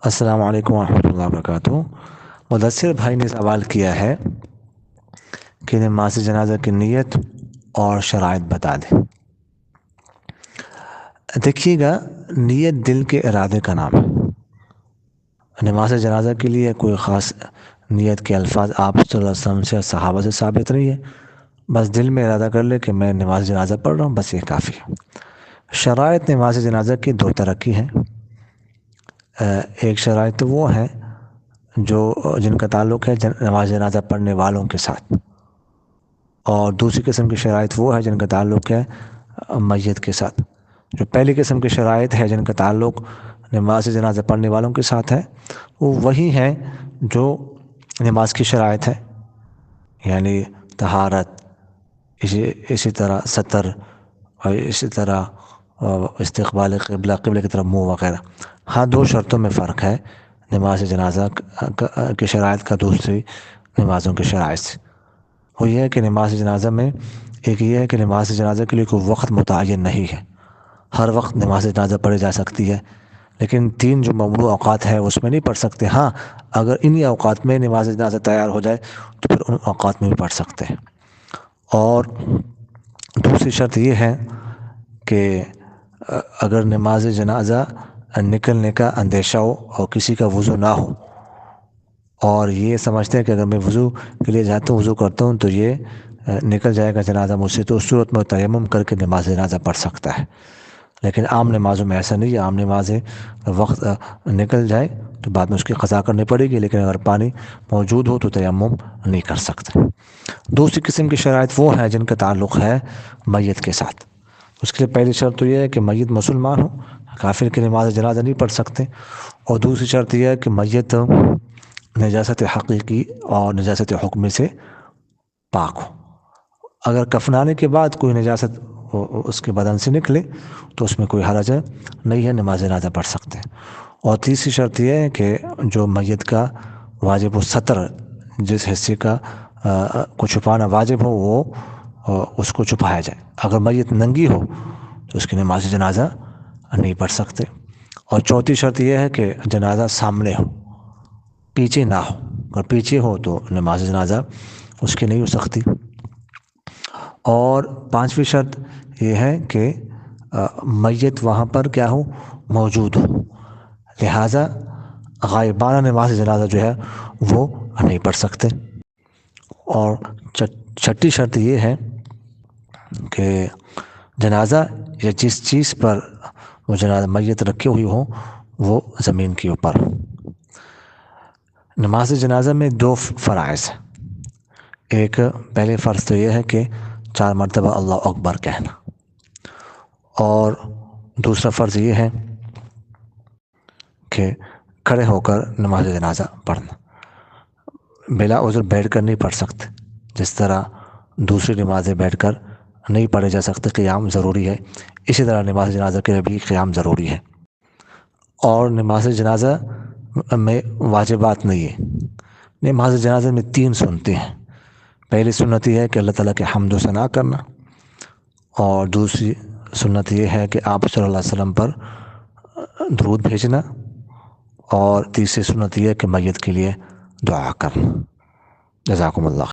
السلام علیکم ورحمۃ اللہ وبرکاتہ۔ مدثر بھائی نے سوال کیا ہے کہ نماز جنازہ کی نیت اور شرائط بتا دیں۔ دیکھیے گا، نیت دل کے ارادے کا نام ہے۔ نماز جنازہ کے لیے کوئی خاص نیت کے الفاظ آپ صلی اللہ علیہ وسلم سے صحابہ سے ثابت نہیں ہے۔ بس دل میں ارادہ کر لے کہ میں نماز جنازہ پڑھ رہا ہوں، بس یہ کافی ہے۔ شرائط نماز جنازہ کی دو طرح کی ہیں۔ ایک شرائط وہ ہیں جن کا تعلق ہے نماز جنازہ پڑھنے والوں کے ساتھ، اور دوسری قسم کی شرائط وہ ہے جن کا تعلق ہے میت کے ساتھ۔ جو پہلی قسم کی شرائط ہے جن کا تعلق نماز جنازہ پڑھنے والوں کے ساتھ ہے، وہ وہی ہیں جو نماز کی شرائط ہے، یعنی طہارت، اسی طرح ستر، اور اسی طرح استقبال قبلہ، قبلہ کی طرف منہ وغیرہ۔ ہاں، دو شرطوں میں فرق ہے نماز جنازہ کی شرائط کا دوسری نمازوں کی شرائط سے۔ وہ یہ ہے کہ نماز جنازہ میں ایک یہ ہے کہ نماز جنازہ کے لیے کوئی وقت متعین نہیں ہے، ہر وقت نماز جنازہ پڑھی جا سکتی ہے، لیکن تین جو ممنوع اوقات ہے اس میں نہیں پڑھ سکتے۔ ہاں، اگر انہی اوقات میں نماز جنازہ تیار ہو جائے تو پھر ان اوقات میں بھی پڑھ سکتے ہیں۔ اور دوسری شرط یہ ہے کہ اگر نماز جنازہ نکلنے کا اندیشہ ہو اور کسی کا وضو نہ ہو، اور یہ سمجھتے ہیں کہ اگر میں وضو کے لیے جاتا ہوں، وضو کرتا ہوں تو یہ نکل جائے گا جنازہ مجھ سے، تو اس صورت میں تیمم کر کے نماز جنازہ پڑھ سکتا ہے۔ لیکن عام نمازوں میں ایسا نہیں ہے۔ عام نمازیں وقت نکل جائے تو بعد میں اس کی قضا کرنی پڑے گی، لیکن اگر پانی موجود ہو تو تیمم نہیں کر سکتے۔ دوسری قسم کی شرائط وہ ہیں جن کا تعلق ہے میت کے ساتھ۔ اس کے لیے پہلی شرط تو یہ ہے کہ میت مسلمان ہو، کافر کی نماز جنازہ نہیں پڑھ سکتے، اور دوسری شرط یہ ہے کہ میت نجاست حقیقی اور نجاست حکمی سے پاک ہو۔ اگر کفنانے کے بعد کوئی نجاست اس کے بدن سے نکلے تو اس میں کوئی حرج نہیں ہے، نماز جنازہ پڑھ سکتے ہیں۔ اور تیسری شرط یہ ہے کہ جو میت کا واجب الستر، جس حصے کا کو چھپانا واجب ہو، وہ اس کو چھپایا جائے۔ اگر میت ننگی ہو تو اس کی نماز جنازہ نہیں پڑھ سکتے۔ اور چوتھی شرط یہ ہے کہ جنازہ سامنے ہو، پیچھے نہ ہو۔ اگر پیچھے ہو تو نماز جنازہ اس کی نہیں ہو سکتی۔ اور پانچویں شرط یہ ہے کہ میت وہاں پر کیا ہو، موجود ہو، لہٰذا غائبانہ نماز جنازہ جو ہے وہ نہیں پڑھ سکتے۔ اور چھٹی شرط یہ ہے کہ جنازہ یا جس چیز پر وہ جنازہ میت رکھی ہوئی ہو وہ زمین کے اوپر ہو۔ نماز جنازہ میں دو فرائض ہیں۔ ایک پہلے فرض تو یہ ہے کہ 4 مرتبہ اللہ اکبر کہنا، اور دوسرا فرض یہ ہے کہ کھڑے ہو کر نماز جنازہ پڑھنا۔ بلا عذر بیٹھ کر نہیں پڑھ سکتے، جس طرح دوسری نمازیں بیٹھ کر نہیں پڑھے جا سکتے، قیام ضروری ہے، اسی طرح نماز جنازہ کے لیے بھی قیام ضروری ہے۔ اور نماز جنازہ میں واجبات نہیں ہے۔ نماز جنازہ میں 3 سنتیں ہیں۔ پہلی سنت یہ ہے کہ اللہ تعالیٰ کے حمد و ثنا کرنا، اور دوسری سنت یہ ہے کہ آپ صلی اللہ علیہ وسلم پر درود بھیجنا، اور تیسری سنت یہ ہے کہ میت کے لیے دعا کرنا۔ جزاکم اللہ۔